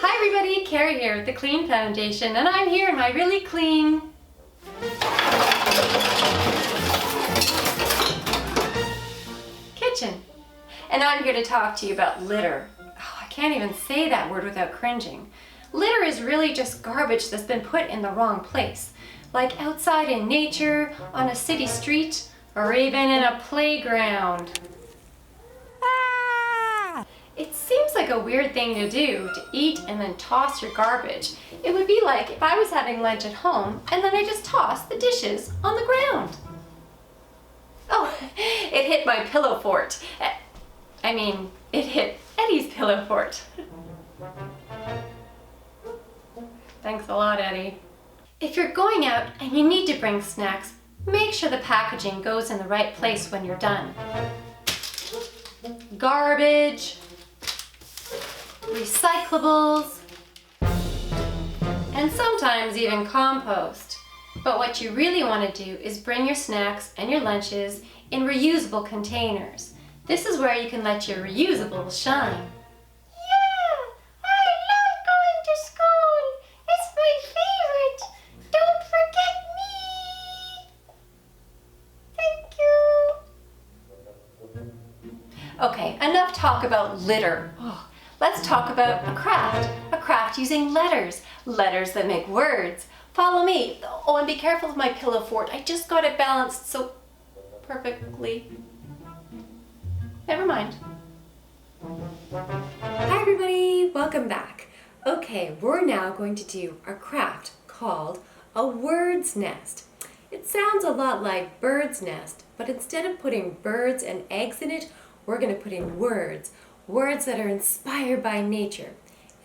Hi everybody, Carrie here with the Clean Foundation, and I'm here in my really clean kitchen. And I'm here to talk to you about litter. Oh, I can't even say that word without cringing. Litter is really just garbage that's been put in the wrong place, like outside in nature, on a city street, or even in a playground. It seems like a weird thing to do, to eat and then toss your garbage. It would be like if I was having lunch at home and then I just tossed the dishes on the ground. Oh, it hit my pillow fort. It hit Eddie's pillow fort. Thanks a lot, Eddie. If you're going out and you need to bring snacks, make sure the packaging goes in the right place when you're done. Garbage, recyclables, and sometimes even compost. But what you really want to do is bring your snacks and your lunches in reusable containers. This is where you can let your reusables shine. Yeah, I love going to school. It's my favorite. Don't forget me. Thank you. Okay, enough talk about litter. Let's talk about a craft using letters that make words. Follow me. Oh, and be careful of my pillow fort. I just got it balanced so perfectly. Never mind. Hi everybody, welcome back. Okay, we're now going to do a craft called a word's nest. It sounds a lot like bird's nest, but instead of putting birds and eggs in it, we're going to put in words that are inspired by nature.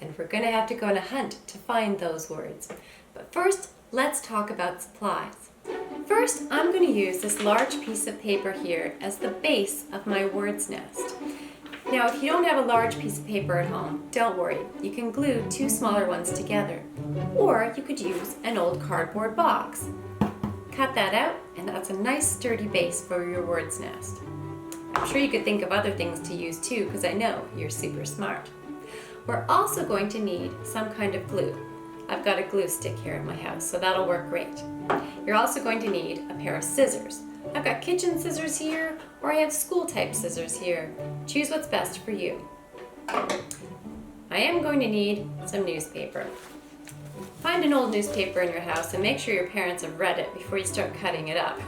And we're going to have to go on a hunt to find those words. But first, let's talk about supplies. First, I'm going to use this large piece of paper here as the base of my word's nest. Now, if you don't have a large piece of paper at home, don't worry. You can glue two smaller ones together. Or you could use an old cardboard box. Cut that out, and that's a nice sturdy base for your word's nest. I'm sure you could think of other things to use too, because I know you're super smart. We're also going to need some kind of glue. I've got a glue stick here at my house, so that'll work great. You're also going to need a pair of scissors. I've got kitchen scissors here, or I have school type scissors here. Choose what's best for you. I am going to need some newspaper. Find an old newspaper in your house and make sure your parents have read it before you start cutting it up.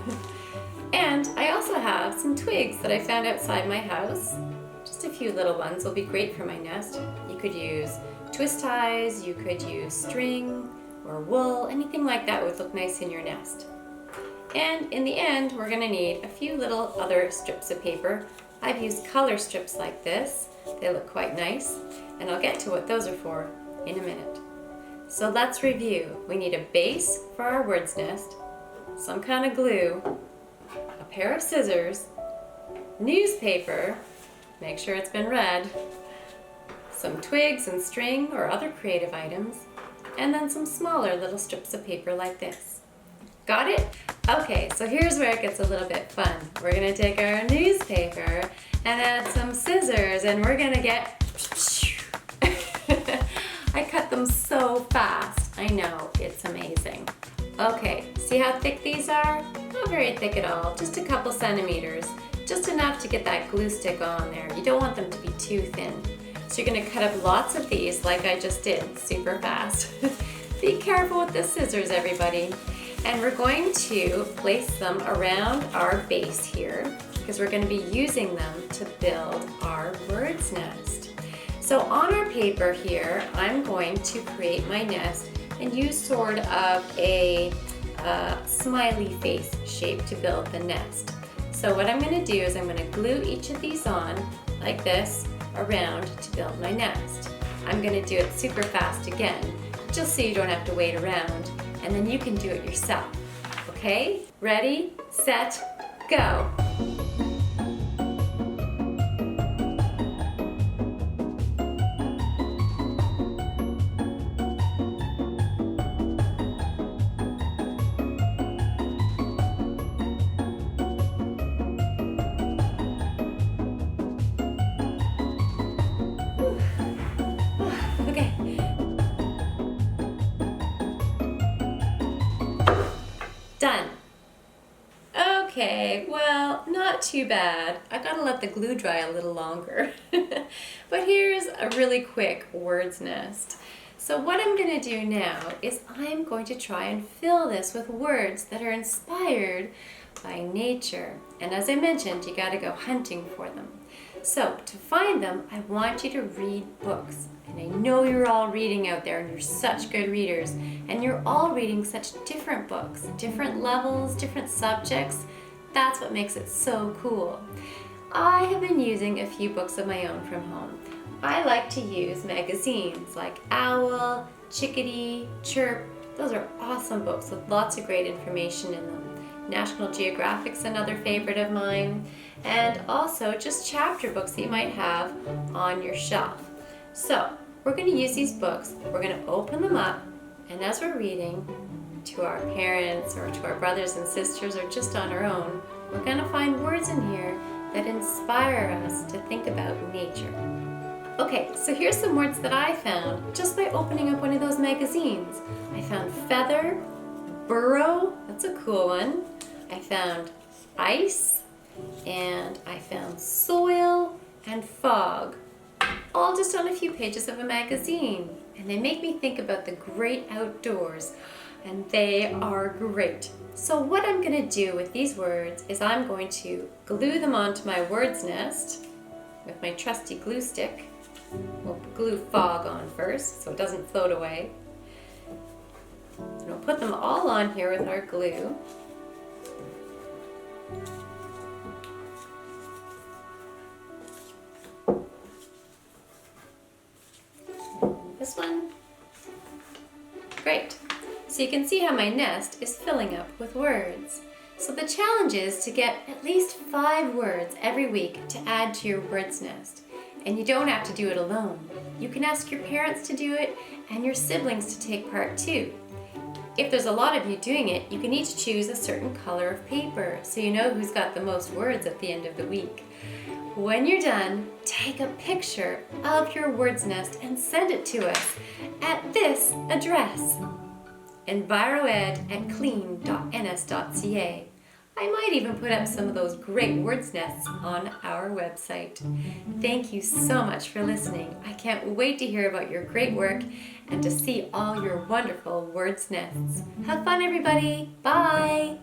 And I also have some twigs that I found outside my house. Just a few little ones will be great for my nest. You could use twist ties, you could use string or wool, anything like that would look nice in your nest. And in the end, we're going to need a few little other strips of paper. I've used color strips like this. They look quite nice, and I'll get to what those are for in a minute. So let's review. We need a base for our word's nest, some kind of glue, a pair of scissors, newspaper, make sure it's been read, some twigs and string or other creative items, and then some smaller little strips of paper like this. Got it? Okay, so here's where it gets a little bit fun. We're gonna take our newspaper and add some scissors, and we're gonna get... I cut them so fast. I know, it's amazing. Okay, see how thick these are? Not very thick at all, just a couple centimeters. Just enough to get that glue stick on there. You don't want them to be too thin. So you're gonna cut up lots of these like I just did, super fast. Be careful with the scissors, everybody. And we're going to place them around our base here because we're gonna be using them to build our bird's nest. So on our paper here, I'm going to create my nest and use sort of a smiley face shape to build the nest. So what I'm going to do is I'm going to glue each of these on like this around to build my nest. I'm going to do it super fast again, just so you don't have to wait around, and then you can do it yourself. Okay? Ready, set, go! not too bad. I gotta let the glue dry a little longer. But here's a really quick words nest. So what I'm gonna do now is I'm going to try and fill this with words that are inspired by nature. And as I mentioned, you gotta go hunting for them. So to find them, I want you to read books. And I know you're all reading out there and you're such good readers. And you're all reading such different books, different levels, different subjects. That's what makes it so cool. I have been using a few books of my own from home. I like to use magazines like Owl, Chickadee, Chirp. Those are awesome books with lots of great information in them. National Geographic's another favorite of mine. And also just chapter books that you might have on your shelf. So we're going to use these books, we're going to open them up, and as we're reading to our parents or to our brothers and sisters or just on our own, we're going to find words in here that inspire us to think about nature. Okay, so here's some words that I found just by opening up one of those magazines. I found feather, burrow, that's a cool one. I found ice, and I found soil and fog, all just on a few pages of a magazine. And they make me think about the great outdoors, and they are great. So what I'm going to do with these words is I'm going to glue them onto my words nest with my trusty glue stick. We'll glue fog on first so it doesn't float away. And we'll put them all on here with our glue. This one. Great. So you can see how my nest is filling up with words. So the challenge is to get at least 5 words every week to add to your words nest. And you don't have to do it alone. You can ask your parents to do it and your siblings to take part too. If there's a lot of you doing it, you can each choose a certain color of paper so you know who's got the most words at the end of the week. When you're done, take a picture of your words nest and send it to us at this address, enviroed@clean.ns.ca. I might even put up some of those great words nests on our website. Thank you so much for listening. I can't wait to hear about your great work and to see all your wonderful words nests. Have fun, everybody. Bye.